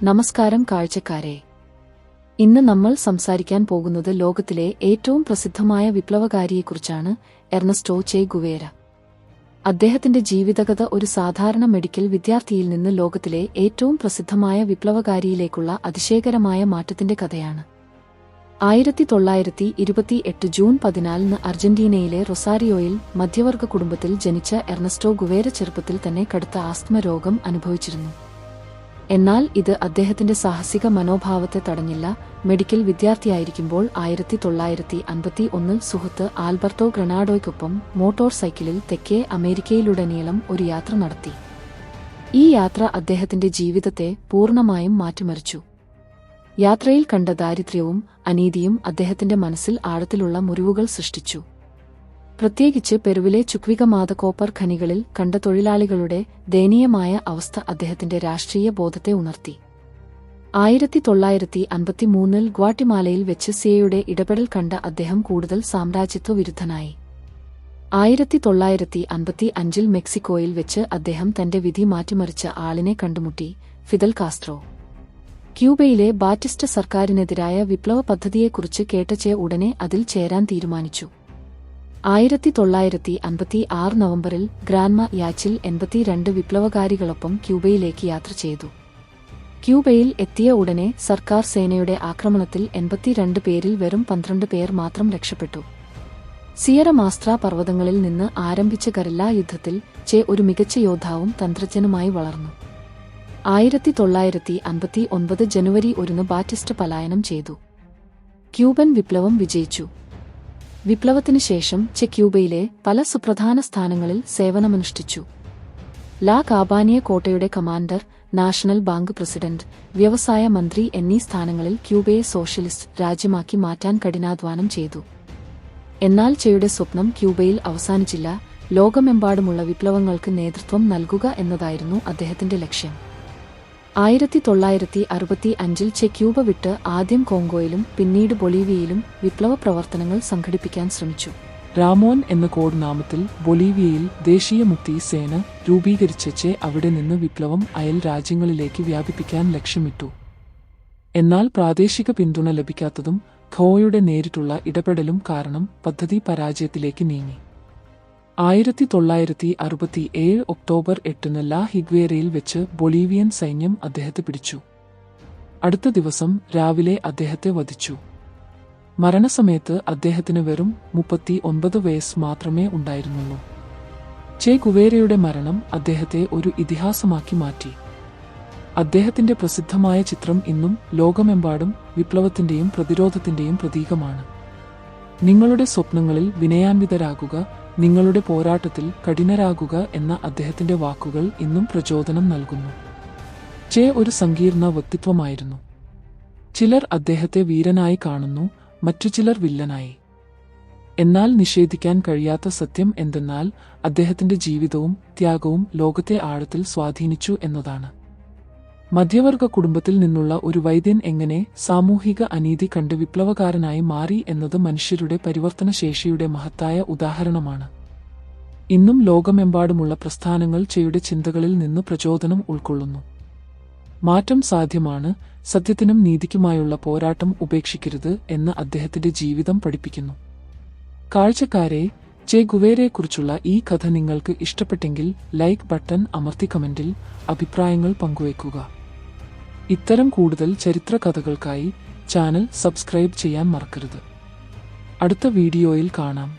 നമസ്കാരം കാഴ്ചക്കാരെ. ഇന്ന് നമ്മൾ സംസാരിക്കാൻ പോകുന്നത് ലോകത്തിലെ ഏറ്റവും പ്രസിദ്ധമായ വിപ്ലവകാരിയെക്കുറിച്ചാണ്, എർണസ്റ്റോ ചെ ഗുവേര. അദ്ദേഹത്തിന്റെ ജീവിതകഥ ഒരു സാധാരണ മെഡിക്കൽ വിദ്യാർത്ഥിയിൽ നിന്ന് ലോകത്തിലെ ഏറ്റവും പ്രസിദ്ധമായ വിപ്ലവകാരിയിലേക്കുള്ള അതിശയകരമായ മാറ്റത്തിന്റെ കഥയാണ്. 1928 ജൂൺ 14 അർജന്റീനയിലെ റൊസാരിയോയിൽ മധ്യവർഗ കുടുംബത്തിൽ ജനിച്ച എർണസ്റ്റോ ഗുവേര ചെറുപ്പത്തിൽ തന്നെ കടുത്ത ആസ്ത്മ രോഗം അനുഭവിച്ചിരുന്നു. എന്നാൽ ഇത് അദ്ദേഹത്തിന്റെ സാഹസിക മനോഭാവത്തെ തടഞ്ഞില്ല. മെഡിക്കൽ വിദ്യാർത്ഥിയായിരിക്കുമ്പോൾ 1951 സുഹൃത്ത് ആൽബർട്ടോ ഗ്രനാഡോയ്ക്കൊപ്പം മോട്ടോർ സൈക്കിളിൽ തെക്കേ അമേരിക്കയിലുടനീളം ഒരു യാത്ര നടത്തി. ഈ യാത്ര അദ്ദേഹത്തിന്റെ ജീവിതത്തെ പൂർണ്ണമായും മാറ്റിമറിച്ചു. യാത്രയിൽ കണ്ട ദാരിദ്ര്യവും അനീതിയും അദ്ദേഹത്തിന്റെ മനസ്സിൽ ആഴത്തിലുള്ള മുറിവുകൾ സൃഷ്ടിച്ചു. പ്രത്യേകിച്ച് പെറുവിലെ ചുക്വികമാത കോപ്പർ ഖനികളിൽ കണ്ട തൊഴിലാളികളുടെ ദയനീയമായ അവസ്ഥ അദ്ദേഹത്തിന്റെ രാഷ്ട്രീയ ബോധത്തെ ഉണർത്തി. 1953 ഗ്വാട്ടിമാലയിൽ വെച്ച് സിയയുടെ ഇടപെടൽ കണ്ട അദ്ദേഹം കൂടുതൽ സാമ്രാജ്യത്വ വിരുദ്ധനായി. 1955 മെക്സിക്കോയിൽ വെച്ച് അദ്ദേഹം തന്റെ വിധി മാറ്റിമറിച്ച ആളിനെ കണ്ടുമുട്ടി, ഫിദൽ കാസ്ട്രോ. ക്യൂബയിലെ ബാറ്റിസ്റ്റ സർക്കാരിനെതിരായ വിപ്ലവ പദ്ധതിയെക്കുറിച്ച് കേട്ട ചെ ഉടനെ അതിൽ ചേരാൻ തീരുമാനിച്ചു. 1956 നവംബറിൽ ഗ്രാൻമ യാച്ചിൽ 82 വിപ്ലവകാരികളൊപ്പം ക്യൂബയിലേക്ക് യാത്ര ചെയ്തു. ക്യൂബയിൽ എത്തിയ ഉടനെ സർക്കാർ സേനയുടെ ആക്രമണത്തിൽ 82 പേരിൽ വെറും 12 പേർ മാത്രം രക്ഷപ്പെട്ടു. സിയറ മാസ്ത്ര പർവ്വതങ്ങളിൽ നിന്ന് ആരംഭിച്ച ഗറില്ല യുദ്ധത്തിൽ ചെ ഒരു മികച്ച യോദ്ധാവും തന്ത്രജ്ഞനുമായി വളർന്നു. 1959 ജനുവരി 1 ബാറ്റിസ്റ്റ പലായനം ചെയ്തു. ക്യൂബൻ വിപ്ലവം വിജയിച്ചു. വിപ്ലവത്തിനു ശേഷം ചെ ക്യൂബയിലെ പല സുപ്രധാന സ്ഥാനങ്ങളിൽ സേവനമനുഷ്ഠിച്ചു. ലാ കാബാനിയ കോട്ടയുടെ കമാൻഡർ, നാഷണൽ ബാങ്ക് പ്രസിഡന്റ്, വ്യവസായ മന്ത്രി എന്നീ സ്ഥാനങ്ങളിൽ ക്യൂബയെ സോഷ്യലിസ്റ്റ് രാജ്യമാക്കി മാറ്റാൻ കഠിനാധ്വാനം ചെയ്തു. എന്നാൽ ചെയുടെ സ്വപ്നം ക്യൂബയിൽ അവസാനിച്ചില്ല. ലോകമെമ്പാടുമുള്ള വിപ്ലവങ്ങൾക്ക് നേതൃത്വം നൽകുക എന്നതായിരുന്നു അദ്ദേഹത്തിന്റെ ലക്ഷ്യം. 1965 ചെ ക്യൂബ വിട്ട് ആദ്യം കോങ്കോയിലും പിന്നീട് ബൊളീവിയയിലും വിപ്ലവ പ്രവർത്തനങ്ങൾ സംഘടിപ്പിക്കാൻ ശ്രമിച്ചു. റാമോൻ എന്ന കോഡ് നാമത്തിൽ ബൊളീവിയയിൽ ദേശീയ മുക്തി സേന രൂപീകരിച്ച ചെ അവിടെ നിന്ന് വിപ്ലവം അയൽ രാജ്യങ്ങളിലേക്ക് വ്യാപിപ്പിക്കാൻ ലക്ഷ്യമിട്ടു. എന്നാൽ പ്രാദേശിക പിന്തുണ ലഭിക്കാത്തതും ഖോയുടെ നേരിട്ടുള്ള ഇടപെടലും കാരണം പദ്ധതി പരാജയത്തിലേക്ക് നീങ്ങി. 1967 ഒക്ടോബർ 8 ലാ ഹിഗ്വേരയിൽ വെച്ച് ബൊളീവിയൻ സൈന്യം അദ്ദേഹത്തെ പിടിച്ചു. അടുത്ത ദിവസം രാവിലെ അദ്ദേഹത്തെ വധിച്ചു. മരണസമയത്ത് അദ്ദേഹത്തിന് വെറും 39 വയസ്സ് മാത്രമേ ഉണ്ടായിരുന്നുള്ളൂ. ചെ ഗുവേരയുടെ മരണം അദ്ദേഹത്തെ ഒരു ഇതിഹാസമാക്കി മാറ്റി. അദ്ദേഹത്തിന്റെ പ്രസിദ്ധമായ ചിത്രം ഇന്നും ലോകമെമ്പാടും വിപ്ലവത്തിന്റെയും പ്രതിരോധത്തിന്റെയും പ്രതീകമാണ്. നിങ്ങളുടെ സ്വപ്നങ്ങളിൽ വിനയാന്വിതരാകുക, നിങ്ങളുടെ പോരാട്ടത്തിൽ കഠിനരാകുക എന്ന അദ്ദേഹത്തിന്റെ വാക്കുകൾ ഇന്നും പ്രചോദനം നൽകുന്നു. ചെ ഒരു സങ്കീർണ വ്യക്തിത്വമായിരുന്നു. ചിലർ അദ്ദേഹത്തെ വീരനായി കാണുന്നു, മറ്റു ചിലർ വില്ലനായി. എന്നാൽ നിഷേധിക്കാൻ കഴിയാത്ത സത്യം എന്തെന്നാൽ അദ്ദേഹത്തിന്റെ ജീവിതവും ത്യാഗവും ലോകത്തെ ആഴത്തിൽ സ്വാധീനിച്ചു എന്നതാണ്. മധ്യവർഗ കുടുംബത്തിൽ നിന്നുള്ള ഒരു വൈദ്യൻ എങ്ങനെ സാമൂഹിക അനീതി കണ്ട് വിപ്ലവകാരനായി മാറി എന്നത് മനുഷ്യരുടെ പരിവർത്തനശേഷിയുടെ മഹത്തായ ഉദാഹരണമാണ്. ഇന്നും ലോകമെമ്പാടുമുള്ള പ്രസ്ഥാനങ്ങൾ ചെയുടെ ചിന്തകളിൽ നിന്ന് പ്രചോദനം ഉൾക്കൊള്ളുന്നു. മാറ്റം സാധ്യമാണ്, സത്യത്തിനും നീതിക്കുമായുള്ള പോരാട്ടം ഉപേക്ഷിക്കരുത് എന്ന് അദ്ദേഹത്തിന്റെ ജീവിതം പഠിപ്പിക്കുന്നു. കാഴ്ചക്കാരെ, ചെ ഗുവേരയെക്കുറിച്ചുള്ള ഈ കഥ നിങ്ങൾക്ക് ഇഷ്ടപ്പെട്ടെങ്കിൽ ലൈക്ക് ബട്ടൺ അമർത്തി കമന്റിൽ അഭിപ്രായങ്ങൾ പങ്കുവയ്ക്കുക. ഇത്തരം കൂടുതൽ ചരിത്ര കഥകൾക്കായി ചാനൽ സബ്സ്ക്രൈബ് ചെയ്യാൻ മറക്കരുത്. അടുത്ത വീഡിയോയിൽ കാണാം.